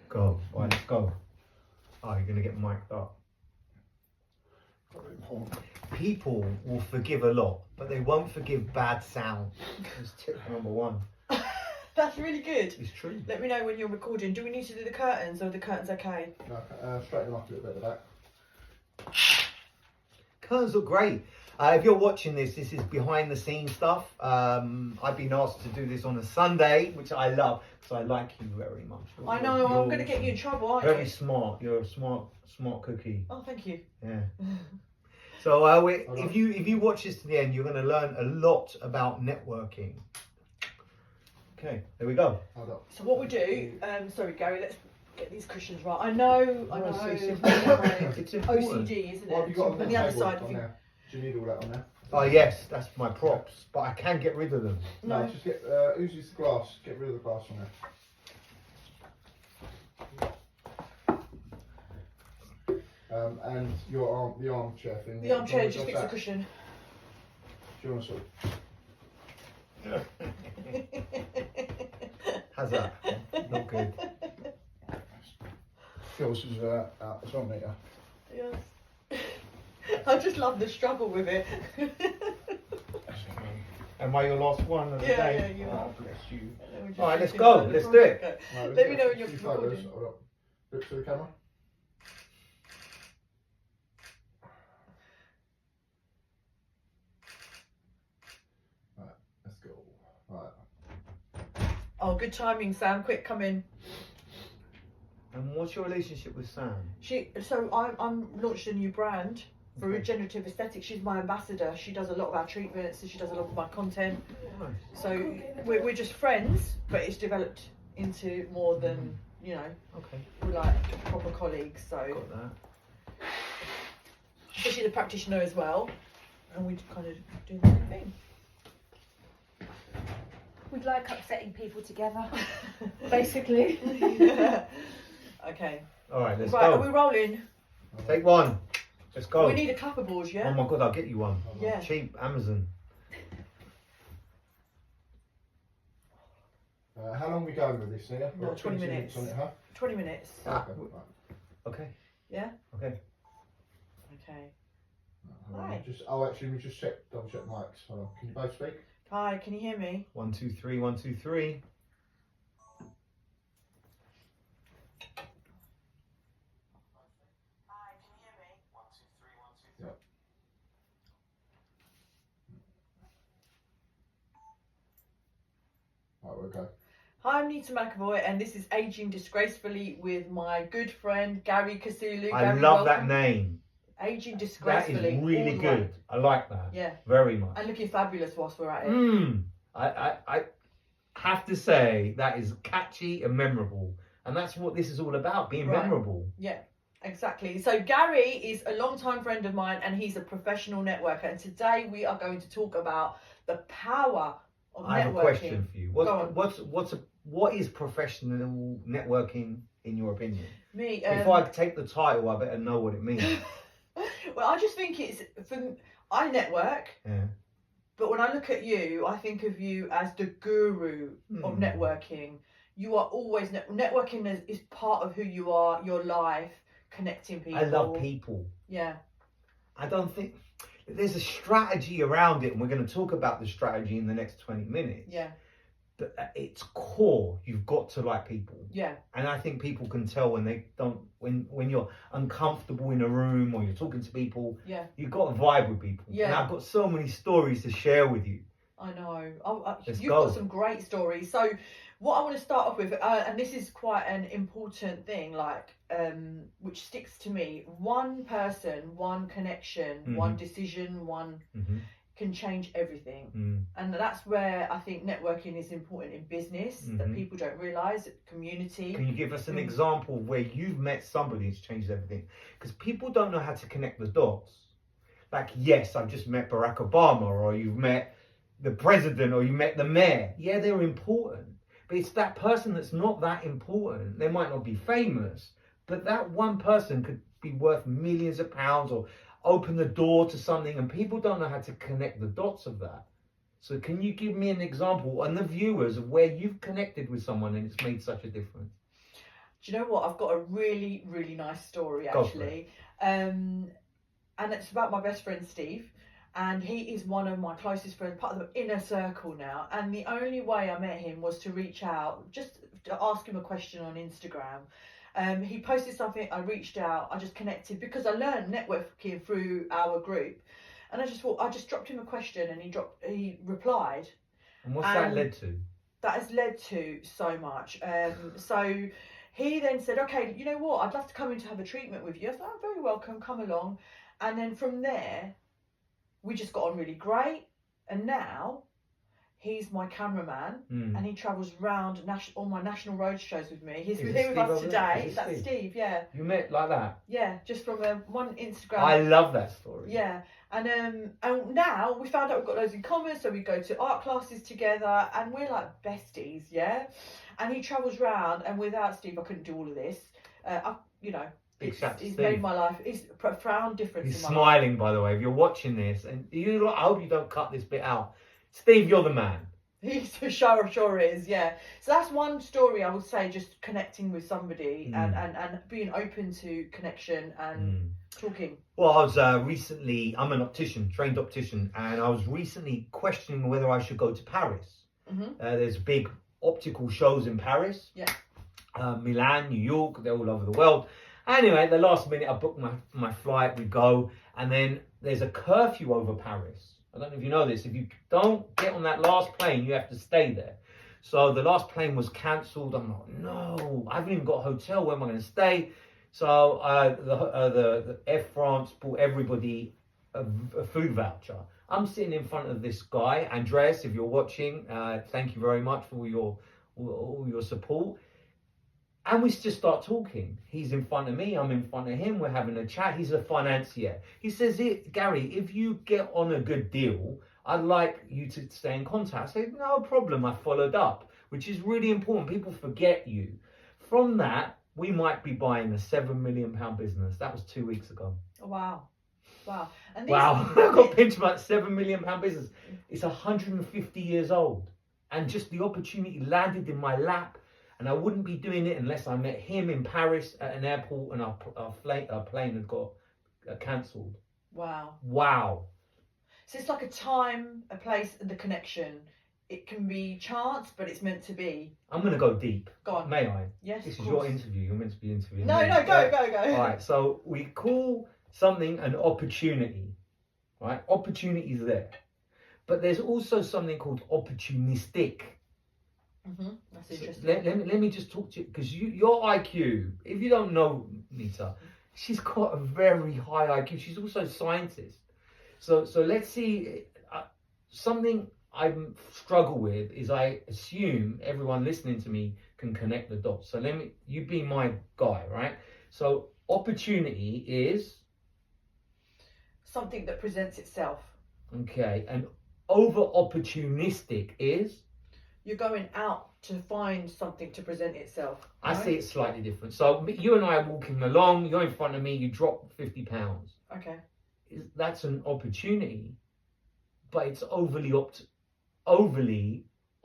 Go. Right, let's go. Oh, you're gonna get mic'd up. People will forgive a lot, but they won't forgive bad sound. That's tip number one. That's really good. It's true. Let me know when you're recording. Do we need to do the curtains, or are the curtains okay? No, straighten them up a little bit at the back. Curtains look great. If you're watching this is behind the scenes stuff. I've been asked to do this on a Sunday, which I love because I like you very much. I know, I'm going to get you in trouble, aren't Very you? smart. You're a smart cookie. Oh, thank you. Yeah. So if you watch this to the end, you're going to learn a lot about networking. Okay, there we go. So what we do, sorry Gary, let's get these cushions right. I know. It's important. OCD, isn't it? What have you got on the other side. on there? Do you need all that on there? Oh yes, that's my props, but I can get rid of them. No, just get uses the glass. Get rid of the glass on there. And the armchair thing. The armchair, just fix the cushion. Do you want to sort of... How's that? Not good. Feels as out as well, mate. Yes. I just love the struggle with it. Am I your last one of the day? Yeah, you are. Bless you. All Right, let's go. Let's do it. Right, Let me know when you're a few photos. recording. Hold up. Look to the camera. Right, let's go. Right. Oh, good timing, Sam. Quick, come in. And what's your relationship with Sam? So I'm launched a new brand for regenerative aesthetics. She's my ambassador. She does a lot of our treatments, and she does a lot of my content. Nice. So we're just friends, but it's developed into more than, you know, Okay. we're like proper colleagues. So Got that. she's a practitioner as well, and we kind of do the same thing. We'd like upsetting people together, basically. Yeah. Okay. All right, let's Right, go. are we rolling? Take one. Let's go. We need a clapperboard, Oh yeah? my god, I'll get you one. Yeah. Cheap, Amazon. How long are we going with this here? No, 20 minutes. On it, huh? 20 minutes. Ah. Okay. Right. Okay. Yeah? Okay. Okay. Hold on, Hi. we just double check mics. Hold on. Can you both speak? Hi, can you hear me? 1, 2, 3. 1, 2, 3. Hi, can you hear me? 1, 2, 3, 1, 2, 3. Yep. Right, we'll go. Hi, I'm Nita McAvoy, and this is Aging Disgracefully with my good friend Gary Kasulu. I Gary, love welcome. that name. Aging That Disgracefully. is really all the way. good. I like that. Yeah. Very much. And looking fabulous whilst we're at it. I have to say that is catchy and memorable. And that's what this is all about, being Right. memorable. Yeah, exactly. So Gary is a long-time friend of mine, and he's a professional networker. And today we are going to talk about the power of I have networking. a question for you. Go on. What is professional networking in your opinion? Me. Before I take the title, I better know what it means. Well, I just think I network, Yeah. but when I look at you, I think of you as the guru of networking. You are always networking is part of who you are, your life, connecting people. I love people. Yeah. I don't think there's a strategy around it, and we're going to talk about the strategy in the next 20 minutes. Yeah. But at its core, you've got to like people. Yeah. And I think people can tell when they don't, when you're uncomfortable in a room or you're talking to people. Yeah. You've got to vibe with people. Yeah. And I've got so many stories to share with you. I know. Let's You've go. got some great stories. So what I want to start off with, and this is quite an important thing, like, which sticks to me. One person, one connection, one decision, one can change everything. And that's where I think networking is important in business, that people don't realise, community. Can you give us an example of where you've met somebody who's changed everything? Because people don't know how to connect the dots. Like, yes, I've just met Barack Obama, or you've met the president, or you met the mayor. Yeah, they're important. But it's that person that's not that important. They might not be famous, but that one person could be worth millions of pounds or open the door to something, and people don't know how to connect the dots of that. So can you give me an example and the viewers of where you've connected with someone and it's made such a difference? Do Do you know what? I've got a really, really nice story Go for actually. And it's about my best friend Steve. And he is one of my closest friends, part of the inner circle now. And the only way I met him was to reach out, just to ask him a question on Instagram. He posted something, I reached out, I just connected because I learned networking through our group. And I just thought, I just dropped him a question and he replied. And what's that led to? That has led to so much. So he then said, okay, you know what, I'd love to come in to have a treatment with you. I said, oh, very welcome, come along. And then from there, we just got on really great. And now he's my cameraman and he travels around all my national road shows with me. He's here with us today. That's Steve, yeah. You met like that? Yeah, just from one Instagram. I love that story. Yeah. And now we found out we've got loads in common, so we go to art classes together and we're like besties, yeah. And he travels around, and without Steve I couldn't do all of this. He's made my life. It's a profound difference. He's in my smiling, life. I hope you don't cut this bit out. Steve, you're the man. He sure is, yeah. So that's one story I would say, just connecting with somebody and being open to connection and talking. Well, I was recently, I'm an optician, trained optician, and I was recently questioning whether I should go to Paris. There's big optical shows in Paris. Yeah. Milan, New York, they're all over the world. Anyway, at the last minute, I booked my flight, we go, and then there's a curfew over Paris. I don't know if you know this. If you don't get on that last plane, you have to stay there. So the last plane was cancelled. I'm like, no, I haven't even got a hotel. Where am I going to stay? So the Air France bought everybody a food voucher. I'm sitting in front of this guy, Andreas. If you're watching, thank you very much for all your support. And we just start talking. He's in front of me, I'm in front of him, we're having a chat. He's a financier. He says, Gary, if you get on a good deal, I'd like you to stay in contact. I said, no problem. I followed up, which is really important. People forget you. From that, we might be buying a £7 million business. That was 2 weeks ago. Wow. And wow. I got pinched about £7 million business. It's 150 years old. And just the opportunity landed in my lap. And I wouldn't be doing it unless I met him in Paris at an airport and our plane had got cancelled. Wow. So it's like a time, a place, and the connection. It can be chance, but it's meant to be. I'm going to go deep. Go on. May I? Yes, This is your interview. You're meant to be interviewing No, me. go. All right, so we call something an opportunity. Right? Opportunity is there. But there's also something called opportunistic. That's interesting. Let me just talk to you, because your IQ, if you don't know Nita, she's got a very high IQ. She's also a scientist. So let's see. Something I struggle with is I assume everyone listening to me can connect the dots. So you be my guy, right? So opportunity is something that presents itself. Okay, and over opportunistic is. You're going out to find something to present itself. Right? I see it slightly different. So you and I are walking along, you're in front of me, you drop £50. Okay. That's an opportunity, but it's overly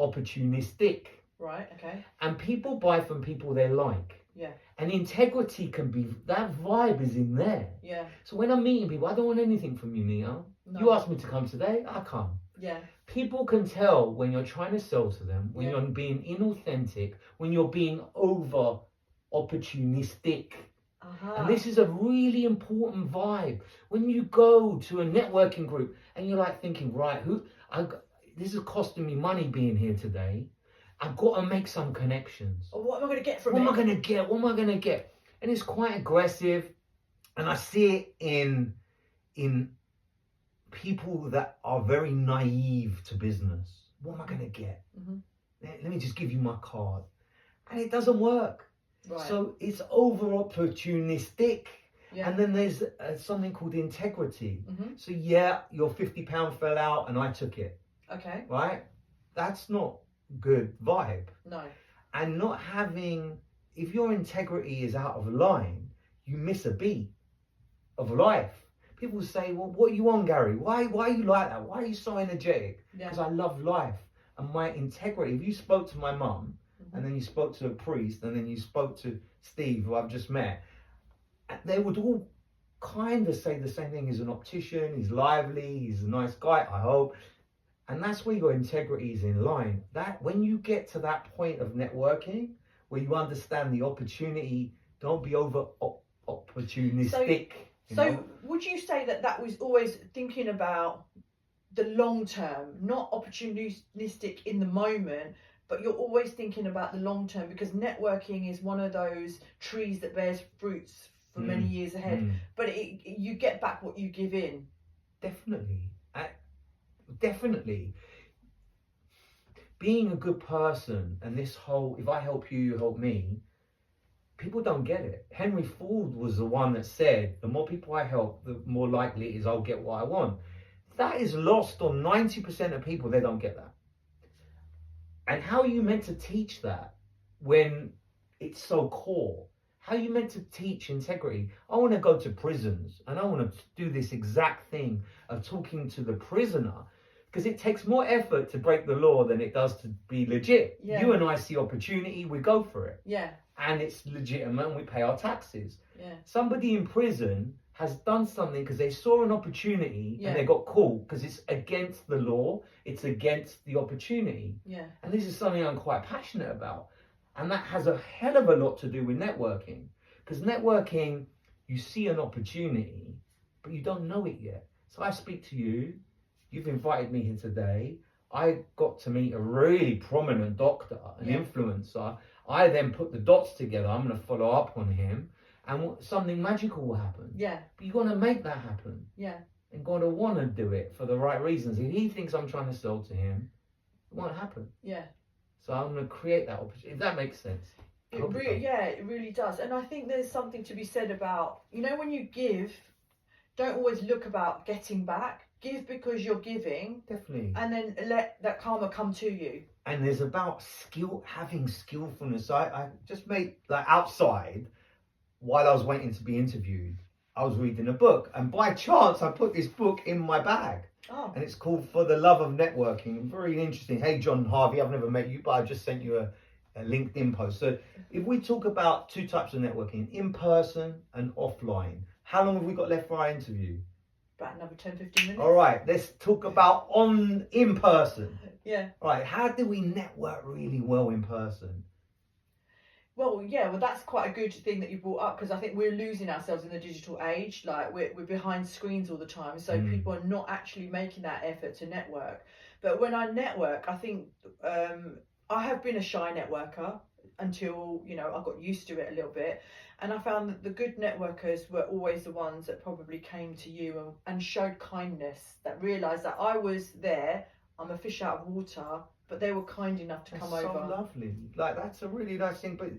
opportunistic. Right, okay. And people buy from people they like. Yeah. And integrity can be, that vibe is in there. Yeah. So when I'm meeting people, I don't want anything from you, Nia. No. You asked me to come today, I come. Yeah. People can tell when you're trying to sell to them, when you're being inauthentic, when you're being over opportunistic. And this is a really important vibe. When you go to a networking group and you're like thinking, right, this is costing me money being here today. I've got to make some connections. What am I going to get from it? What am I going to get? And it's quite aggressive. And I see it in people that are very naive to business. What am I going to get? Let me just give you my card. And it doesn't work. Right. So it's over opportunistic. Yeah. And then there's something called integrity. So your £50 fell out and I took it. Okay. Right? That's not good vibe. No. And not having, if your integrity is out of line, you miss a beat of life. People say, well, what are you on, Gary? Why are you like that? Why are you so energetic? Because I love life and my integrity. If you spoke to my mum, and then you spoke to a priest, and then you spoke to Steve, who I've just met, and they would all kind of say the same thing. He's an optician, he's lively, he's a nice guy, I hope. And that's where your integrity is in line. That when you get to that point of networking, where you understand the opportunity, don't be over opportunistic. So would you say that was always thinking about the long term, not opportunistic in the moment, but you're always thinking about the long term, because networking is one of those trees that bears fruits for many years ahead, but you get back what you give in. Definitely. Definitely. Being a good person, and this whole, if I help you, you help me, people don't get it. Henry Ford was the one that said, the more people I help, the more likely it is I'll get what I want. That is lost on 90% of people. They don't get that. And how are you meant to teach that when it's so core? How are you meant to teach integrity? I want to go to prisons, and I want to do this exact thing of talking to the prisoner, because it takes more effort to break the law than it does to be legit. Yeah. You and I see opportunity, we go for it. Yeah. And it's legitimate, and we pay our taxes. Yeah. Somebody in prison has done something because they saw an opportunity, and they got caught because it's against the law, it's against the opportunity. Yeah. And this is something I'm quite passionate about. And that has a hell of a lot to do with networking. Because networking, you see an opportunity, but you don't know it yet. So I speak to you, you've invited me here today. I got to meet a really prominent doctor, an influencer. I then put the dots together. I'm going to follow up on him, and something magical will happen. Yeah. But you're going to make that happen. Yeah. And going to want to do it for the right reasons. If he thinks I'm trying to sell to him, it won't happen. Yeah. So I'm going to create that opportunity, if that makes sense. It really does. And I think there's something to be said about, when you give, don't always look about getting back. Give because you're giving. Definitely. And then let that karma come to you. And there's about having skillfulness. I just made that outside, while I was waiting to be interviewed, I was reading a book. And by chance, I put this book in my bag. Oh. And it's called For the Love of Networking. Very interesting. Hey, John Harvey, I've never met you, but I just sent you a LinkedIn post. So if we talk about two types of networking, in person and offline, how long have we got left for our interview? About another 10-15 minutes. All right, let's talk about in person. Yeah. All right, how do we network really well in person? Well, that's quite a good thing that you brought up, because I think we're losing ourselves in the digital age. Like we're behind screens all the time, so people are not actually making that effort to network. But when I network, I think I have been a shy networker until I got used to it a little bit, and I found that the good networkers were always the ones that probably came to you and showed kindness, that realised that I was there. I'm a fish out of water. But they were kind enough to come over. So lovely. Like, that's a really nice thing. But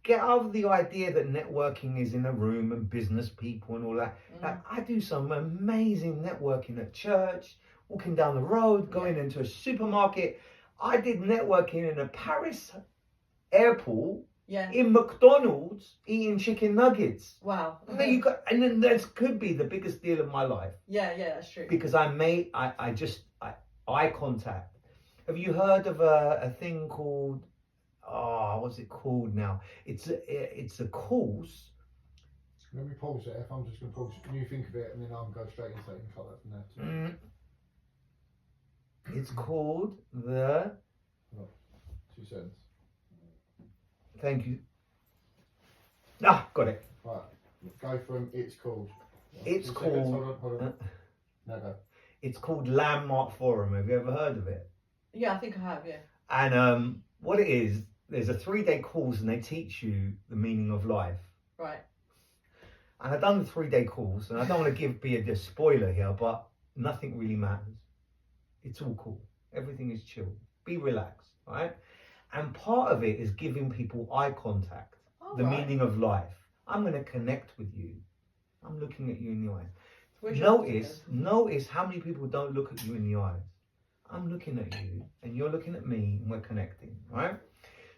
get over the idea that networking is in a room and business people and all that. Like, I do some amazing networking at church, walking down the road, going into a supermarket. I did networking in a Paris airport, in McDonald's, eating chicken nuggets. Wow. Okay. And then this could be the biggest deal of my life. Yeah, that's true. Because eye contact. Have you heard of a thing called, what's it called now? It's a course. Let me pause it. If I'm just going to pause, you think of it, and then I'll go straight into it and cut that from there. It's called the. 2 seconds. Thank you. Got it. Right, go from it's called. It's 2 called. Seconds. Hold on. No, go. It's called Landmark Forum. Have you ever heard of it? Yeah, I think I have. Yeah. And what it is, there's a 3-day course, and they teach you the meaning of life. Right. And I've done the 3-day course, and I don't want to be a spoiler here, but nothing really matters. It's all cool. Everything is chill. Be relaxed, right? And part of it is giving people eye contact, the meaning of life. I'm going to connect with you. I'm looking at you in the eyes. Notice how many people don't look at you in the eyes. I'm looking at you, and you're looking at me, and we're connecting, right?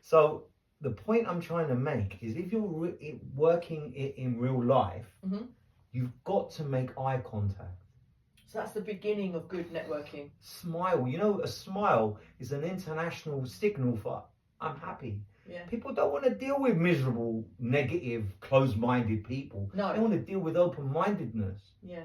So the point I'm trying to make is, if you're working it in real life, you've got to make eye contact. So that's the beginning of good networking. Smile. A smile is an international signal for I'm happy. Yeah. People don't want to deal with miserable, negative, closed-minded people. No. They want to deal with open-mindedness. Yeah.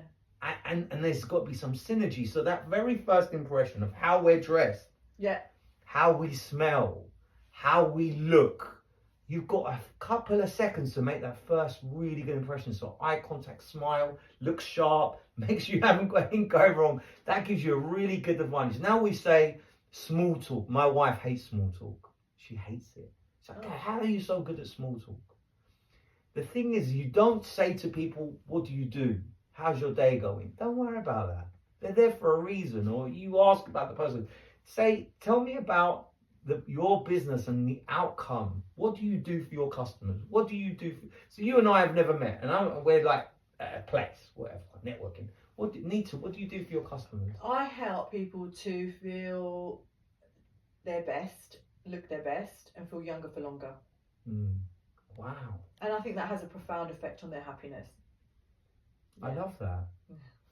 And there's got to be some synergy. So that very first impression of how we're dressed, Yeah. how we smell, how we look, you've got a couple of seconds to make that first really good impression. So eye contact, smile, look sharp, make sure you haven't got anything going wrong. That gives you a really good advantage. Now we say small talk. My wife hates small talk. She hates it. It's like, how are you so good at small talk? The thing is, you don't say to people, what do you do? How's your day going? Don't worry about that. They're there for a reason. Or you ask about the person. Say, tell me about your business and the outcome. What do you do for your customers? What do you do? So you and I have never met, and we're like at a place, whatever, networking. What do you do for your customers? I help people to feel their best, look their best, and feel younger for longer. Wow. And I think that has a profound effect on their happiness. Yeah. I love that.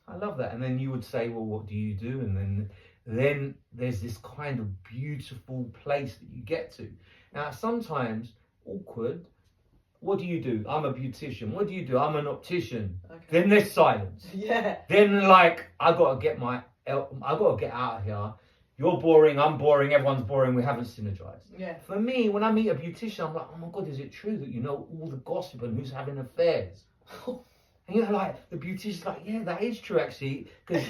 I love that. And then you would say, well, what do you do? And then there's this kind of beautiful place that you get to. Now, sometimes awkward. What do you do? I'm a beautician. What do you do? I'm an optician. Okay. Then there's silence. Yeah. Then I gotta get out of here. You're boring. I'm boring. Everyone's boring. We haven't synergized. Yeah. For me, when I meet a beautician, I'm like, oh my God, is it true that you know all the gossip and who's having affairs? And you're like, the beautician's like, yeah, that is true actually, because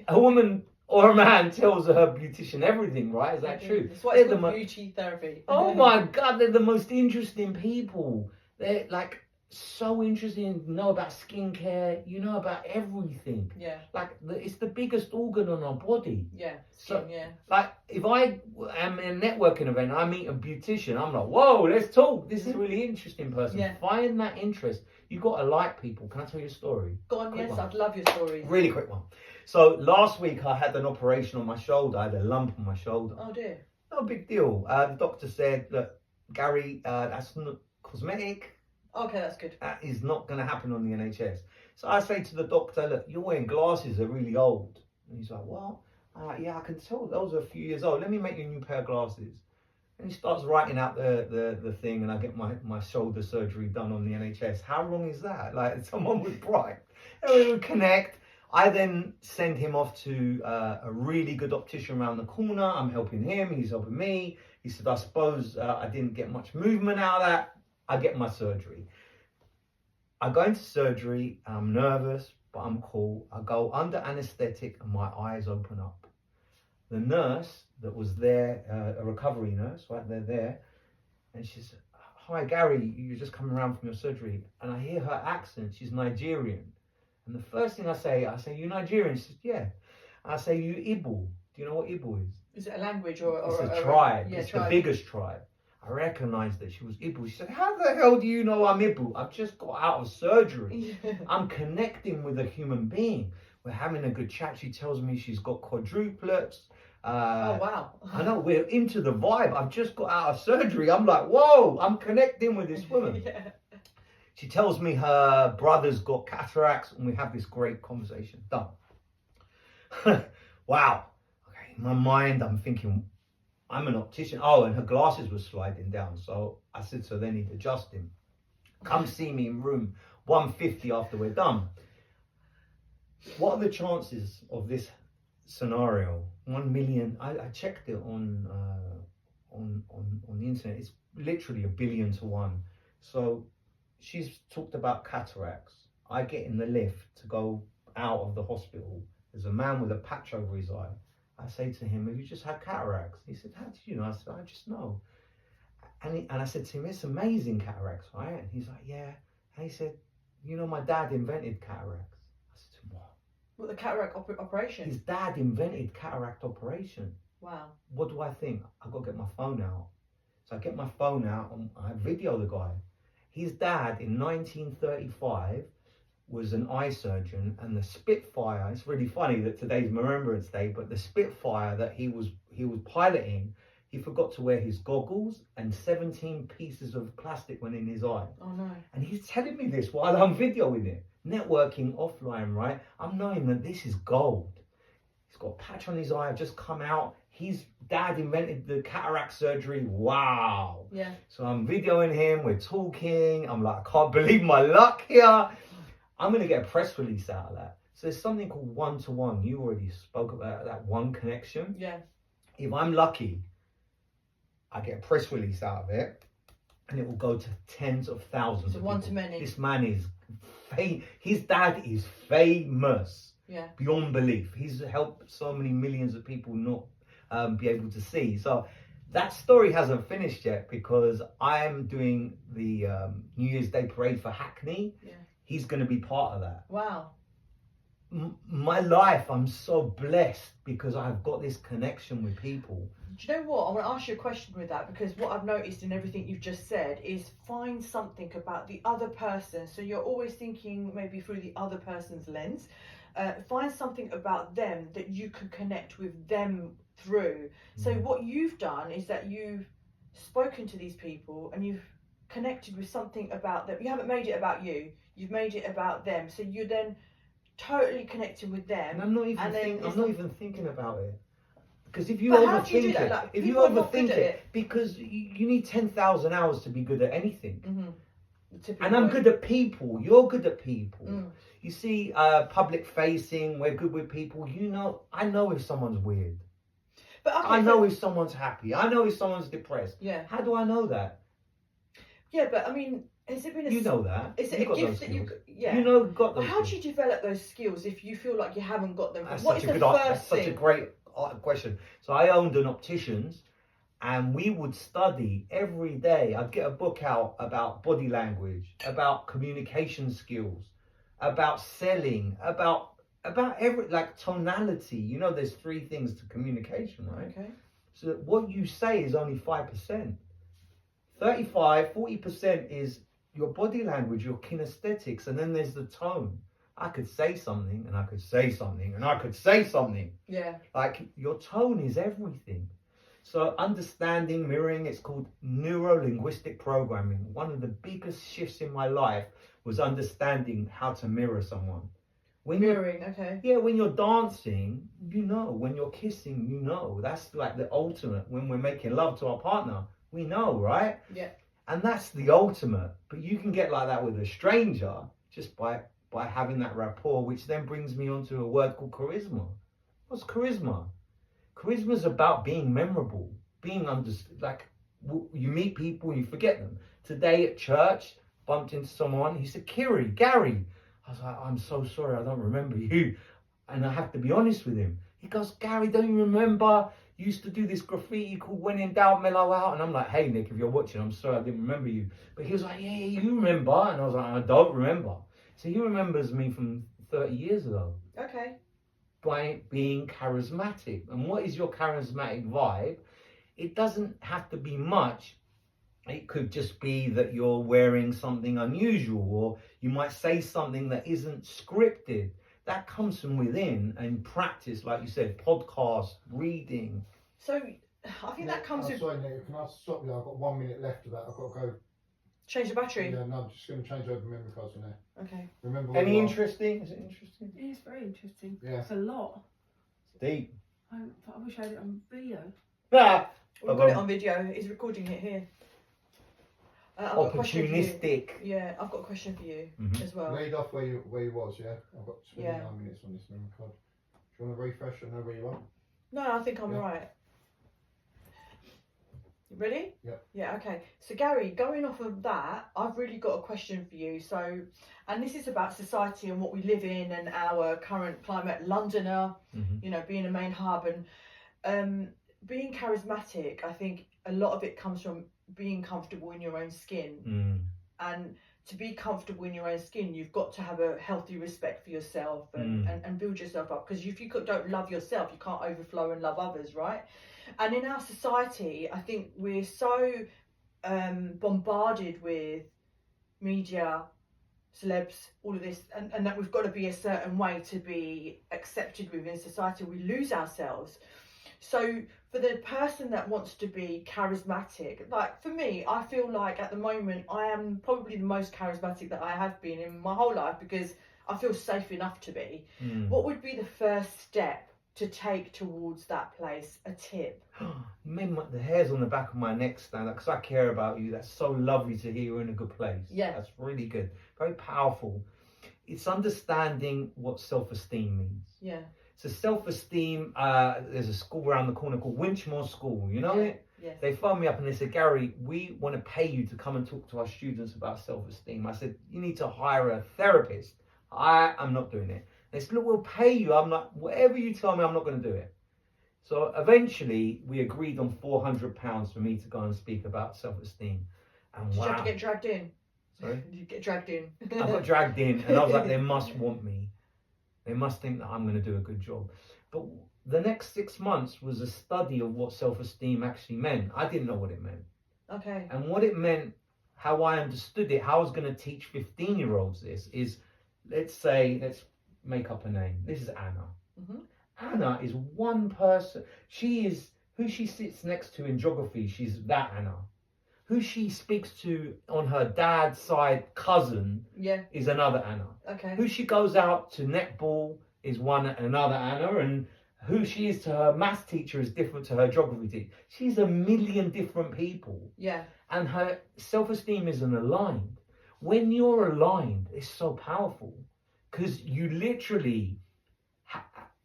a woman or a man tells her beautician everything, right? Is that true? That's why it's called beauty therapy. Oh my God, they're the most interesting people. They're like so interesting. You know about skincare. You know about everything. Yeah. Like it's the biggest organ on our body. Yeah. Skin, yeah. Like if I am in a networking event and I meet a beautician, I'm like, whoa, let's talk. This is a really interesting person. Yeah. Find that interest. You've got to like people. Can I tell you a story? Go on, yes, I'd love your stories. Really quick one. So last week I had an operation on my shoulder. I had a lump on my shoulder. Oh dear. No big deal. The doctor said, look, Gary, that's not cosmetic. Okay, that's good. That is not going to happen on the NHS. So I say to the doctor, look, you're wearing glasses, they're really old. And he's like, what? Yeah, I can tell those are a few years old. Let me make you a new pair of glasses. And he starts writing out the thing, and I get my shoulder surgery done on the NHS. How wrong is that? Like, someone was bright. And we would connect. I then send him off to a really good optician around the corner. I'm helping him, he's helping me. He said, I suppose I didn't get much movement out of that. I get my surgery. I go into surgery, I'm nervous, but I'm cool. I go under anesthetic and my eyes open up. The nurse that was there, a recovery nurse, right, they're there, and she said, hi Gary, you're just coming around from your surgery. And I hear her accent, she's Nigerian. And the first thing I say, you Nigerian? She said, yeah. I say, you Igbo. Do you know what Igbo is? Is it a language or it's a tribe? Yeah, it's the biggest tribe. I recognised that she was Igbo. She said, how the hell do you know I'm Igbo? I've just got out of surgery. I'm connecting with a human being. We're having a good chat. She tells me she's got quadruplets. Oh, wow. I know, we're into the vibe. I've just got out of surgery. I'm like, whoa, I'm connecting with this woman. Yeah. She tells me her brother's got cataracts, and we have this great conversation. Done. Wow. Okay, in my mind, I'm thinking, I'm an optician. Oh, and her glasses were sliding down. So I said, so they need adjusting. Come see me in room 150 after we're done. What are the chances of this scenario? 1 million. I checked it on the internet. It's literally 1 billion to 1. So she's talked about cataracts. I get in the lift to go out of the hospital. There's a man with a patch over his eye. I say to him, have you just had cataracts? He said, how did you know? I said, I just know. And I said to him, it's amazing cataracts, right? And he's like, yeah. And he said, you know, my dad invented cataracts. I said to him, what? What, the cataract operation? His dad invented cataract operation. Wow. What do I think? I've got to get my phone out. So I get my phone out and I video the guy. His dad in 1935 was an eye surgeon, and the Spitfire, it's really funny that today's Remembrance Day, but the Spitfire that he was piloting, he forgot to wear his goggles and 17 pieces of plastic went in his eye. Oh no. And he's telling me this while I'm videoing it. Networking offline, right? I'm knowing that this is gold. He's got a patch on his eye, I've just come out. his dad invented the cataract surgery. Wow. Yeah. So I'm videoing him, we're talking. I'm like, I can't believe my luck here. I'm going to get a press release out of that. So there's something called one-to-one. You already spoke about that one connection. Yeah. If I'm lucky, I get a press release out of it, and it will go to tens of thousands So of one people. to many. This man is, his dad is famous. Yeah. Beyond belief. He's helped so many millions of people not be able to see. So that story hasn't finished yet because I'm doing the New Year's Day parade for Hackney. Yeah. He's going to be part of that. Wow. My life, I'm so blessed because I've got this connection with people. Do you know what? I want to ask you a question with that, because what I've noticed in everything you've just said is find something about the other person. So you're always thinking maybe through the other person's lens. Find something about them that you can connect with them through. So what you've done is that you've spoken to these people and you've connected with something about them. You haven't made it about you. You've made it about them. So you're then totally connecting with them. And I'm not even thinking about it. Because if you overthink it, Like, if you people are not overthink good at it, because you need 10,000 hours to be good at anything. Mm-hmm. And I'm good at people. You're good at people. Mm. You see, public facing, we're good with people. You know, I know if someone's weird. But okay, I know if someone's happy. I know if someone's depressed. Yeah. How do I know that? Yeah, but I mean, has it been a... You know that. Is it You've a got gift those that you... skills. Yeah. You know, got those But how do skills. you develop those skills if you feel like you haven't got them? That's What is such a the good, first that's such a thing? great question. So I owned an opticians, and we would study every day. I'd get a book out about body language, about communication skills, about selling, about every, like, tonality. You know, there's 3 things to communication, right? Okay. So what you say is only 5%. 35-40% is your body language, your kinesthetics, and then there's the tone. I could say something, and I could say something, and I could say something. Yeah. Like, your tone is everything. So understanding, mirroring, it's called neuro-linguistic programming. One of the biggest shifts in my life was understanding how to mirror someone. When Mirroring, okay. Yeah, when you're dancing, you know. When you're kissing, you know. That's like the ultimate. When we're making love to our partner, we know, right? Yeah. And that's the ultimate. But you can get like that with a stranger just by having that rapport, which then brings me on to a word called charisma. What's charisma? Charisma is about being memorable, being understood. Like, you meet people and you forget them. Today at church, bumped into someone. He said, Gary. I was like, I'm so sorry, I don't remember you. And I have to be honest with him. He goes, Gary, don't you remember? You used to do this graffiti called When in Doubt, Mellow Out. And I'm like, hey, Nick, if you're watching, I'm sorry I didn't remember you. But he was like, yeah, you remember. And I was like, I don't remember. So he remembers me from 30 years ago. Okay. By being charismatic. And what is your charismatic vibe? It doesn't have to be much. It could just be that you're wearing something unusual, or you might say something that isn't scripted. That comes from within and practice, like you said, podcast, reading. So I think that comes with... Sorry, Nick, can I stop you? I've got 1 minute left of that. I've got to go. Change the battery? Yeah, no, I'm just going to change over memory cards in there. Okay. Remember Any interesting? Is it interesting? It is very interesting. Yeah. It's a lot. Deep. I wish I had it on video. Ah, We've got it on video. He's recording it here. I've got a question for you. opportunistic. Yeah, I've got a question for you as well. Lead off where you was, yeah? I've got 29 Yeah. minutes on this memory card. Do you want to refresh and know where you are? No, I think I'm Yeah. right. You ready? Yep. Yeah, okay. So Gary, going off of that, I've really got a question for you. So, and this is about society and what we live in and our current climate. Londoner, you know, being a main hub and being charismatic. I think a lot of it comes from being comfortable in your own skin. And to be comfortable in your own skin, you've got to have a healthy respect for yourself and build yourself up. Because if you don't love yourself, you can't overflow and love others, right? And in our society, I think we're so bombarded with media, celebs, all of this, and that we've got to be a certain way to be accepted within society. We lose ourselves. So for the person that wants to be charismatic, like for me, I feel like at the moment I am probably the most charismatic that I have been in my whole life because I feel safe enough to be. What would be the first step to take towards that place? A tip. You made the hairs on the back of my neck stand up because I care about you. That's so lovely to hear you're in a good place. Yeah. That's really good. Very powerful. It's understanding what self-esteem means. Yeah. So self-esteem, there's a school around the corner called Winchmore School. You know it? Yes. They phoned me up and they said, Gary, we want to pay you to come and talk to our students about self-esteem. I said, you need to hire a therapist. I am not doing it. They said, look, we'll pay you. I'm not, whatever you tell me, I'm not going to do it. So eventually we agreed on £400 for me to go and speak about self-esteem. And Did wow. you have to get dragged in? Sorry? Did you get dragged in? I got dragged in and I was like, they must want me. They must think that I'm going to do a good job. But the next 6 months was a study of what self-esteem actually meant. I didn't know what it meant. Okay. And what it meant, how I understood it, how I was going to teach 15-year-olds this is, let's make up a name. This is Anna. Mm-hmm. Anna is one person. She is who she sits next to in geography. She's that Anna. Who she speaks to on her dad's side, cousin, is another Anna. Okay. Who she goes out to netball is another Anna, and who she is to her maths teacher is different to her geography teacher. She's a million different people. Yeah. And her self-esteem isn't aligned. When you're aligned, it's so powerful because you literally,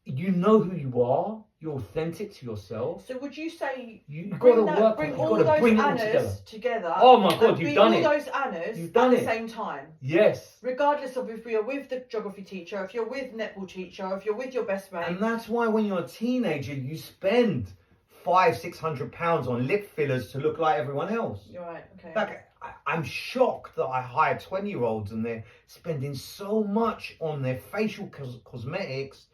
you know who you are. You're authentic to yourself. So would you say You've got to work. Bring You've all got to those bring it all Annas together. together? Oh my God, and you've be done all it. those Annas You've done at it. the same time. Yes. Regardless of if we are with the geography teacher, if you're with netball teacher, if you're with your best mate. And that's why when you're a teenager, you spend £500-600 on lip fillers to look like everyone else. You're right. Okay. Like, I'm shocked that I hire 20-year-olds and they're spending so much on their facial cosmetics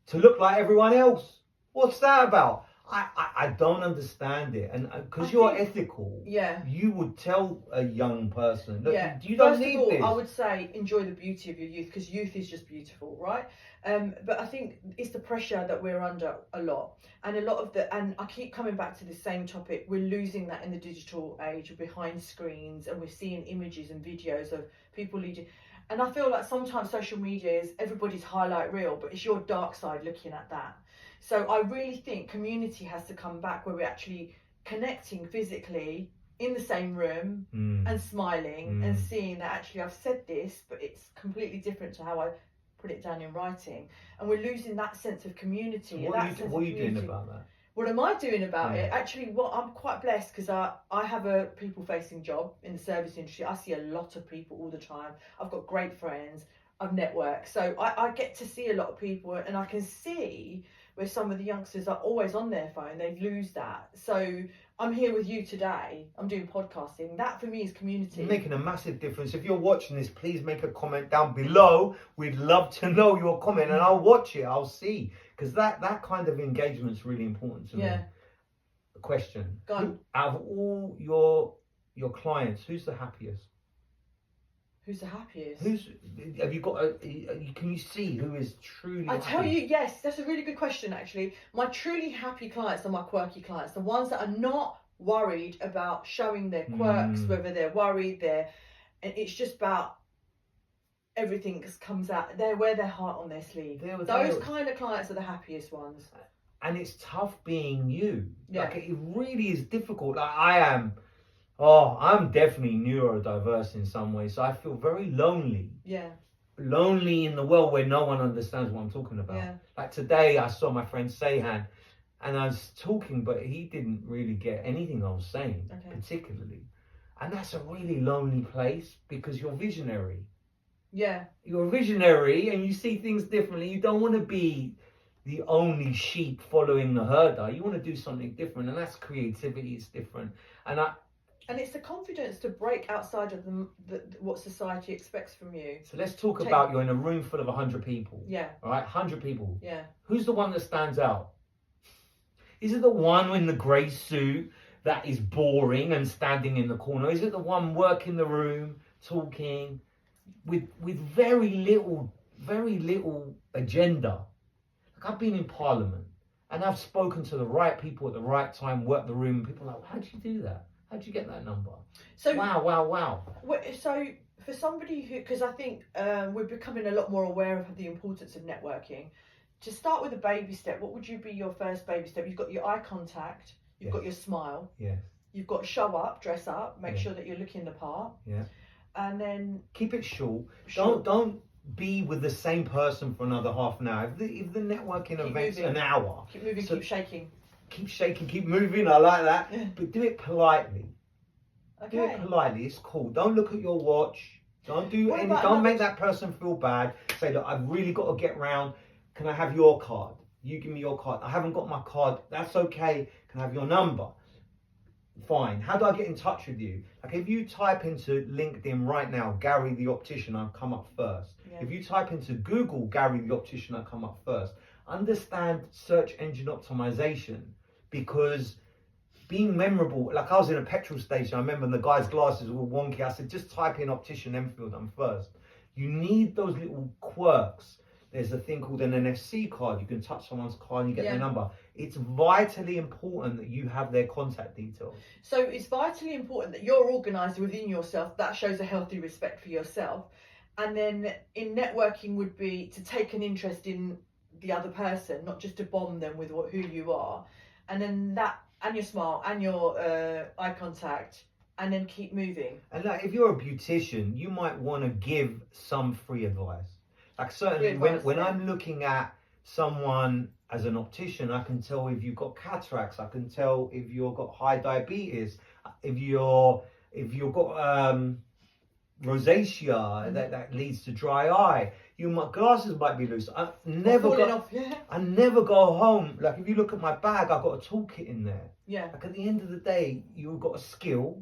to look like everyone else. What's that about? I don't understand it. And because you're ethical, you would tell a young person, look, you don't First need of all, this. I would say enjoy the beauty of your youth because youth is just beautiful, right? But I think it's the pressure that we're under a lot. And a lot of and I keep coming back to the same topic, we're losing that in the digital age, behind screens, and we're seeing images and videos of people leading. And I feel like sometimes social media is everybody's highlight reel, but it's your dark side looking at that. So I really think community has to come back where we're actually connecting physically in the same room and smiling and seeing that actually I've said this, but it's completely different to how I put it down in writing. And we're losing that sense of community. So what are you doing about that? What am I doing about it? Actually, I'm quite blessed because I have a people-facing job in the service industry. I see a lot of people all the time. I've got great friends. I've networked. So I get to see a lot of people and I can see where some of the youngsters are always on their phone. They lose that. So I'm here with you today. I'm doing podcasting. That for me is community. You're making a massive difference. If you're watching this, please make a comment down below. We'd love to know your comment and I'll watch it. I'll see. Because that kind of engagement is really important to me. A question. Go on. Out of all your clients, who's the happiest? Who's the happiest? Have you got can you see who is truly I happy? tell you, yes, that's a really good question actually. My truly happy clients are my quirky clients, the ones that are not worried about showing their quirks, whether they're worried, and it's just about everything that comes out. They wear their heart on their sleeve. Those kind of clients are the happiest ones. And it's tough being you. Yeah. Like it really is difficult. Like I'm definitely neurodiverse in some way, so I feel very lonely. Yeah. Lonely in the world where no one understands what I'm talking about. Yeah. Like today I saw my friend Seyhan and I was talking, but he didn't really get anything I was saying, particularly. And that's a really lonely place because you're visionary. Yeah. You're a visionary and you see things differently. You don't want to be the only sheep following the herder. You want to do something different, and that's creativity. It's different. And it's the confidence to break outside of what society expects from you. So let's talk about you're in a room full of 100 people. Yeah. All right, 100 people. Yeah. Who's the one that stands out? Is it the one in the grey suit that is boring and standing in the corner? Is it the one working the room, talking with very little agenda? Like I've been in Parliament and I've spoken to the right people at the right time, worked the room. People are like, how'd you do that? How'd you get that number? So wow. So for somebody because I think we're becoming a lot more aware of the importance of networking. to start with a baby step, what would you be your first baby step? You've got your eye contact, you've got your smile, you've got show up, dress up, make sure that you're looking the part. Yeah. And then keep it short. Don't be with the same person for another half an hour. If the networking event's an hour, keep moving, keep shaking. Keep shaking, keep moving. I like that. Yeah. But do it politely. Okay. Do it politely. It's cool. Don't look at your watch. Don't do any. Don't make that person feel bad. Say, look, I've really got to get round. Can I have your card? You give me your card. I haven't got my card. That's okay. Can I have your number? Fine. How do I get in touch with you? Like if you type into LinkedIn right now, Gary the optician, I'll come up first. Yeah. If you type into Google, Gary the optician, I'll come up first. Understand search engine optimization, because being memorable, like I was in a petrol station, I remember the guy's glasses were wonky. I said, just type in optician Enfield, I'm first. You need those little quirks. There's a thing called an NFC card. You can touch someone's card and you get their number. It's vitally important that you have their contact details. So it's vitally important that you're organised within yourself. That shows a healthy respect for yourself. And then in networking would be to take an interest in the other person, not just to bomb them with who you are. And then that, and your smile, and your eye contact, and then keep moving. And like if you're a beautician, you might want to give some free advice. Like certainly when I'm looking at someone as an optician, I can tell if you've got cataracts, I can tell if you've got high diabetes, if you've got rosacea that leads to dry eye. My glasses might be loose. I never go home. Like if you look at my bag, I've got a toolkit in there. Yeah. Like at the end of the day, you've got a skill.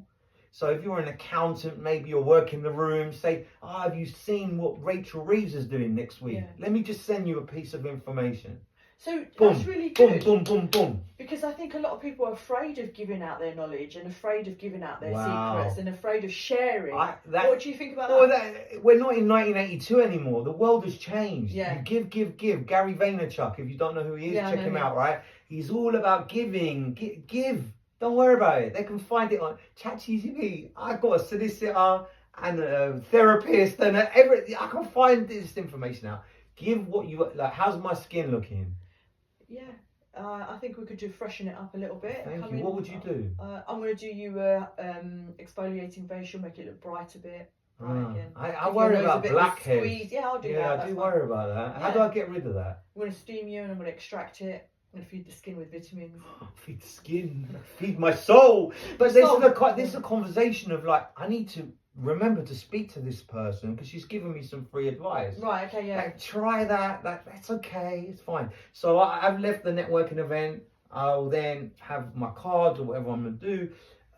So if you're an accountant, maybe you're working the room, say, have you seen what Rachel Reeves is doing next week? Yeah. Let me just send you a piece of information. So boom, that's really good. Boom, boom, boom, boom. Because I think a lot of people are afraid of giving out their knowledge and afraid of giving out their secrets and afraid of sharing. What do you think about that? We're not in 1982 anymore. The world has changed. Yeah. You give. Gary Vaynerchuk, if you don't know who he is, check him out, right? He's all about giving. Give. Don't worry about it. They can find it on ChatGPT. I've got a solicitor and a therapist and everything. I can find this information out. Give what you like. How's my skin looking? Yeah, I think we could just freshen it up a little bit. Thank you. What would you do? I'm going to do you exfoliating facial, make it look bright a bit. Again. I worry about blackheads. Yeah, I'll do that. Yeah, I do worry about that. How do I get rid of that? I'm going to steam you and I'm going to extract it. I'm going to feed the skin with vitamins. Feed the skin, feed my soul. But this is a conversation of like, I need to remember to speak to this person because she's given me some free advice. Right, okay, yeah. Like, try that. That's okay. It's fine. So I've left the networking event. I'll then have my cards or whatever I'm going to do.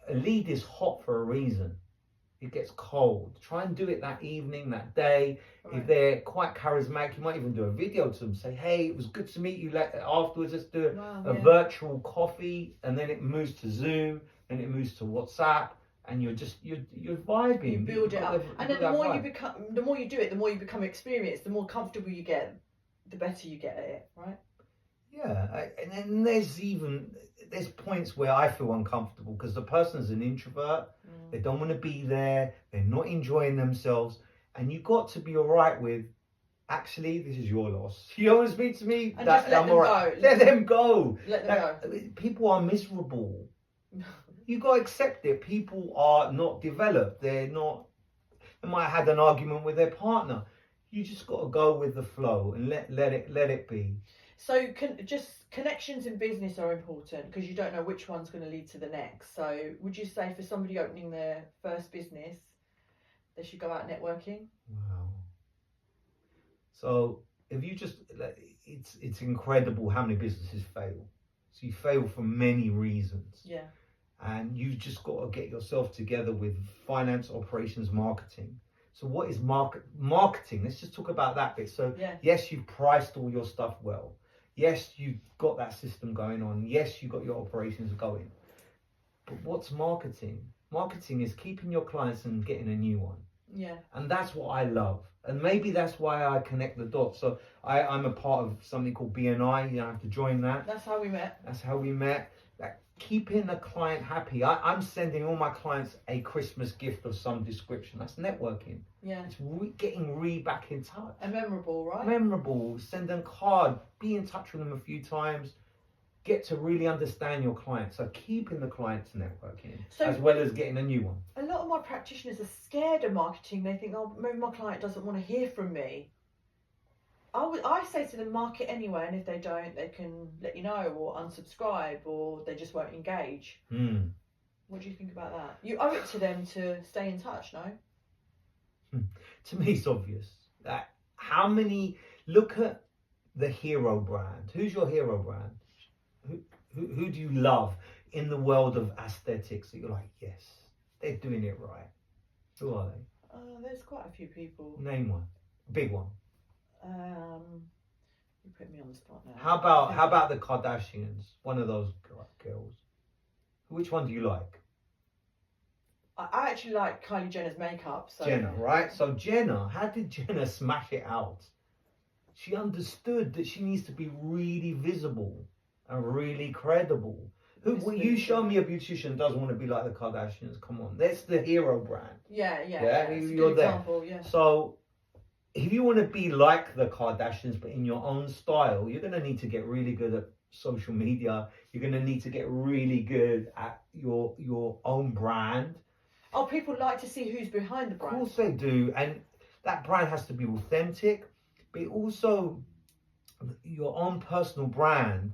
A lead is hot for a reason. It gets cold. Try and do it that evening, that day. Right. If they're quite charismatic, you might even do a video to them. Say, hey, it was good to meet you. Afterwards, let's do a virtual coffee. And then it moves to Zoom. Then it moves to WhatsApp. And you're vibing. You build it up. And then the more you do it, the more you become experienced. The more comfortable you get, the better you get at it, right? Yeah. And then there's points where I feel uncomfortable because the person's an introvert. They don't want to be there. They're not enjoying themselves. And you've got to be all right with, actually, this is your loss. You always speak to me. And just let them go. Let them go. Let them go. People are miserable. You got to accept it. People are not developed. They might have had an argument with their partner. You just got to go with the flow and let it be. So just connections in business are important because you don't know which one's going to lead to the next. So would you say for somebody opening their first business, they should go out networking? Wow. So if you just, it's incredible how many businesses fail. So you fail for many reasons. Yeah. And you've just got to get yourself together with finance, operations, marketing. So what is marketing? Let's just talk about that bit. So yes, you've priced all your stuff well. Yes, you've got that system going on. Yes, you've got your operations going. But what's marketing? Marketing is keeping your clients and getting a new one. Yeah. And that's what I love. And maybe that's why I connect the dots. So I'm a part of something called BNI. You don't have to join that. That's how we met. That's how we met. keeping the client happy. I'm sending all my clients a Christmas gift of some description. That's networking. Yeah. It's getting back in touch. And memorable, right? Memorable. Send them card. Be in touch with them a few times. Get to really understand your clients. So keeping the clients networking as well as getting a new one. A lot of my practitioners are scared of marketing. They think, oh, maybe my client doesn't want to hear from me. I say to them, market anyway, and if they don't, they can let you know, or unsubscribe, or they just won't engage. What do you think about that? You owe it to them to stay in touch, no? To me, it's obvious that look at the hero brand. Who's your hero brand? Who do you love in the world of aesthetics that you're like, yes, they're doing it right? Who are they? There's quite a few people. Name one, big one. You put me on the spot now. How about the Kardashians? One of those girls. Which one do you like? I actually like Kylie Jenner's makeup. So. Jenner, right? So Jenner, how did Jenner smash it out? She understood that she needs to be really visible and really credible. You show me a beautician doesn't want to be like the Kardashians. Come on, that's the hero brand. Yeah. You're there. Example, yeah. So if you want to be like the Kardashians but in your own style, you're going to need to get really good at social media. You're going to need to get really good at your own brand. Oh, people like to see who's behind the brand. Of course they do, and that brand has to be authentic, but also your own personal brand.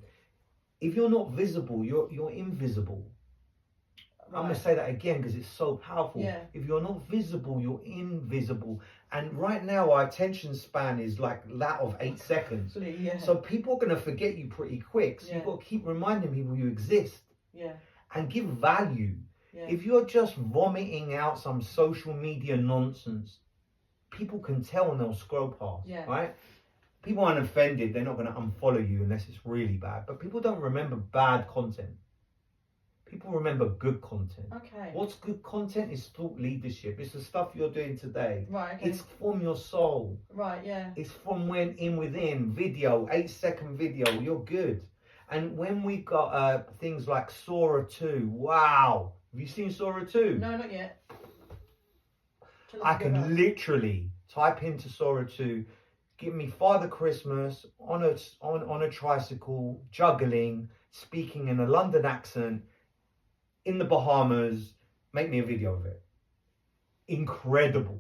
If you're not visible, you're invisible. Right. I'm going to say that again because it's so powerful. Yeah. If you're not visible, you're invisible. And right now, our attention span is like that of 8 seconds. Yeah. So people are going to forget you pretty quick. So you've got to keep reminding people you exist. Yeah. And give value. Yeah. If you're just vomiting out some social media nonsense, people can tell and they'll scroll past. Yeah. Right? People aren't offended. They're not going to unfollow you unless it's really bad. But people don't remember bad content. People remember good content. Okay. What's good content is thought leadership. It's the stuff you're doing today. Right, okay. It's from your soul. Right, yeah. It's from within. Video, 8-second video, you're good. And when we got things like Sora 2, wow. Have you seen Sora 2? No, not yet. I can literally type into Sora 2, give me Father Christmas on a tricycle, juggling, speaking in a London accent, in the Bahamas, make me a video of it. Incredible.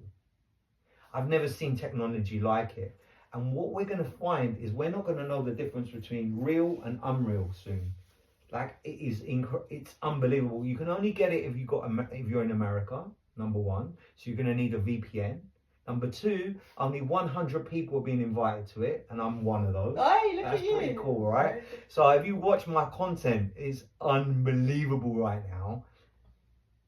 I've never seen technology like it. And what we're going to find is we're not going to know the difference between real and unreal soon. Like it's unbelievable. You can only get it if you're in America, number one. So you're going to need a VPN. Number two, only 100 people are being invited to it, and I'm one of those. Hey, look That's at you. pretty cool, right? So if you watch my content, it's unbelievable right now.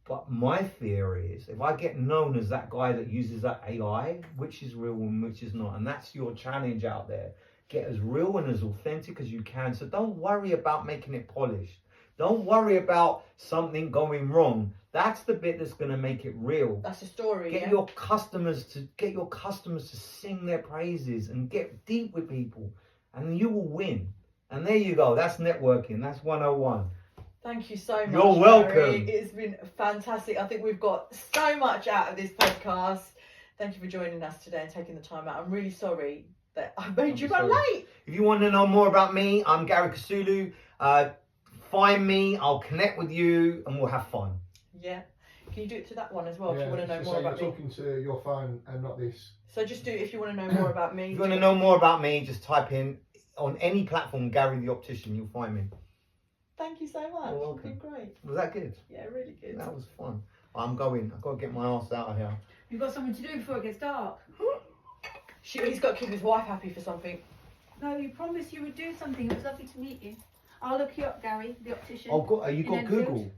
But my fear is, if I get known as that guy that uses that AI, which is real and which is not, and that's your challenge out there. Get as real and as authentic as you can. So don't worry about making it polished. Don't worry about something going wrong. That's the bit that's going to make it real. That's the story. Get your customers to sing their praises and get deep with people, and you will win. And there you go. That's networking. That's 101. Thank you so much. You're welcome. Gary. It's been fantastic. I think we've got so much out of this podcast. Thank you for joining us today and taking the time out. I'm really sorry that I made you run late. If you want to know more about me, I'm Gary Kasulu. Find me. I'll connect with you, and we'll have fun. Yeah. Can you do it to that one as well if you want to know more about me? You're talking to your phone and not this. So just do it if you want to know more about me. If you want to know more about me, just type in on any platform Gary the Optician, you'll find me. Thank you so much. You're welcome. You've been great. Was that good? Yeah, really good. That was fun. I'm going. I've got to get my ass out of here. You've got something to do before it gets dark. He's got to keep his wife happy for something. No, you promised you would do something. It was lovely to meet you. I'll look you up, Gary, the optician. Oh, you got Enfield. Google?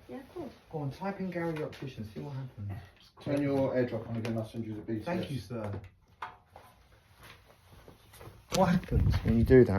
Yeah, of course. Go on, type in Gary the Optician, see what happens. Turn your airdrop on again, I'll send you the BTS. Thank you, sir. What happens when you do that?